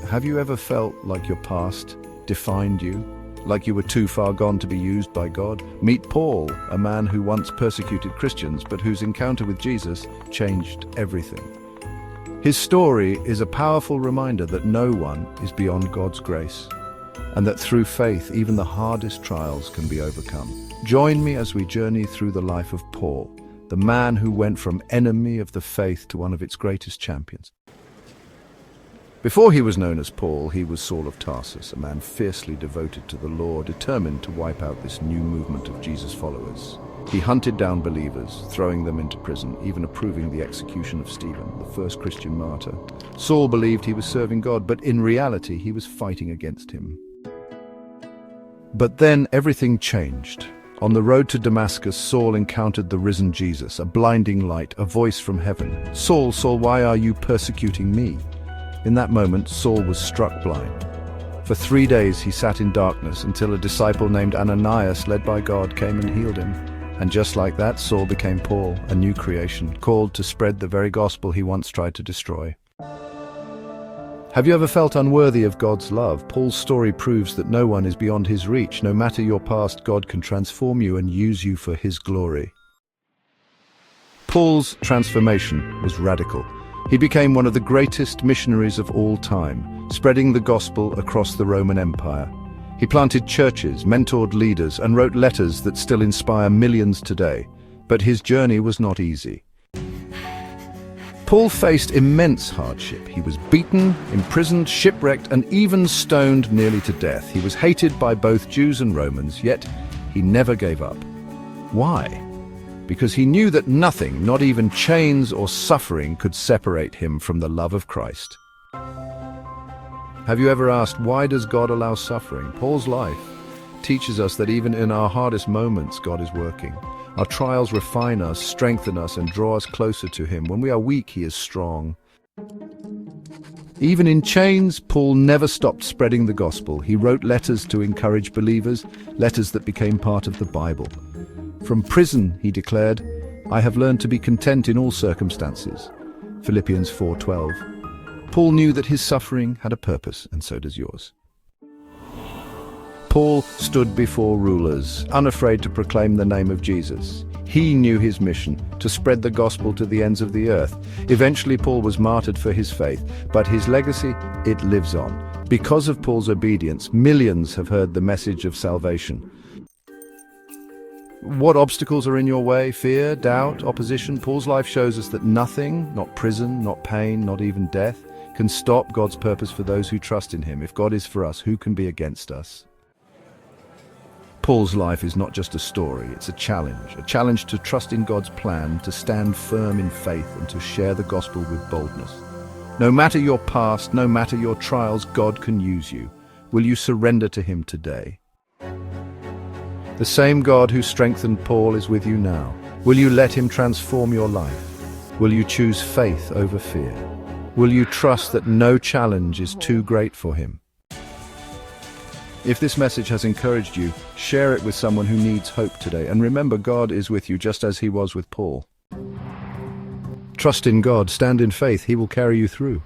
Have you ever felt like your past defined you? Like you were too far gone to be used by God? Meet Paul, a man who once persecuted Christians, but whose encounter with Jesus changed everything. His story is a powerful reminder that no one is beyond God's grace, and that through faith, even the hardest trials can be overcome. Join me as we journey through the life of Paul, the man who went from enemy of the faith to one of its greatest champions. Before he was known as Paul, he was Saul of Tarsus, a man fiercely devoted to the law, determined to wipe out this new movement of Jesus' followers. He hunted down believers, throwing them into prison, even approving the execution of Stephen, the first Christian martyr. Saul believed he was serving God, but in reality he was fighting against him. But then everything changed. On the road to Damascus, Saul encountered the risen Jesus, a blinding light, a voice from heaven. "Saul, Saul, why are you persecuting me?" In that moment, Saul was struck blind. For 3 days he sat in darkness until a disciple named Ananias, led by God, came and healed him. And just like that, Saul became Paul, a new creation, called to spread the very gospel he once tried to destroy. Have you ever felt unworthy of God's love? Paul's story proves that no one is beyond his reach. No matter your past, God can transform you and use you for his glory. Paul's transformation was radical. He became one of the greatest missionaries of all time, spreading the gospel across the Roman Empire. He planted churches, mentored leaders, and wrote letters that still inspire millions today. But his journey was not easy. Paul faced immense hardship. He was beaten, imprisoned, shipwrecked, and even stoned nearly to death. He was hated by both Jews and Romans, yet he never gave up. Why? Because he knew that nothing, not even chains or suffering, could separate him from the love of Christ. Have you ever asked, why does God allow suffering? Paul's life teaches us that even in our hardest moments, God is working. Our trials refine us, strengthen us, and draw us closer to him. When we are weak, he is strong. Even in chains, Paul never stopped spreading the gospel. He wrote letters to encourage believers, letters that became part of the Bible. From prison, he declared, "I have learned to be content in all circumstances." Philippians 4:12. Paul knew that his suffering had a purpose, and so does yours. Paul stood before rulers, unafraid to proclaim the name of Jesus. He knew his mission, to spread the gospel to the ends of the earth. Eventually, Paul was martyred for his faith, but his legacy, it lives on. Because of Paul's obedience, millions have heard the message of salvation. What obstacles are in your way? Fear, doubt, opposition? Paul's life shows us that nothing, not prison, not pain, not even death, can stop God's purpose for those who trust in him. If God is for us, who can be against us? Paul's life is not just a story, it's a challenge to trust in God's plan, to stand firm in faith, and to share the gospel with boldness. No matter your past, no matter your trials, God can use you. Will you surrender to him today? The same God who strengthened Paul is with you now. Will you let him transform your life? Will you choose faith over fear? Will you trust that no challenge is too great for him? If this message has encouraged you, share it with someone who needs hope today. And remember, God is with you just as he was with Paul. Trust in God, stand in faith, he will carry you through.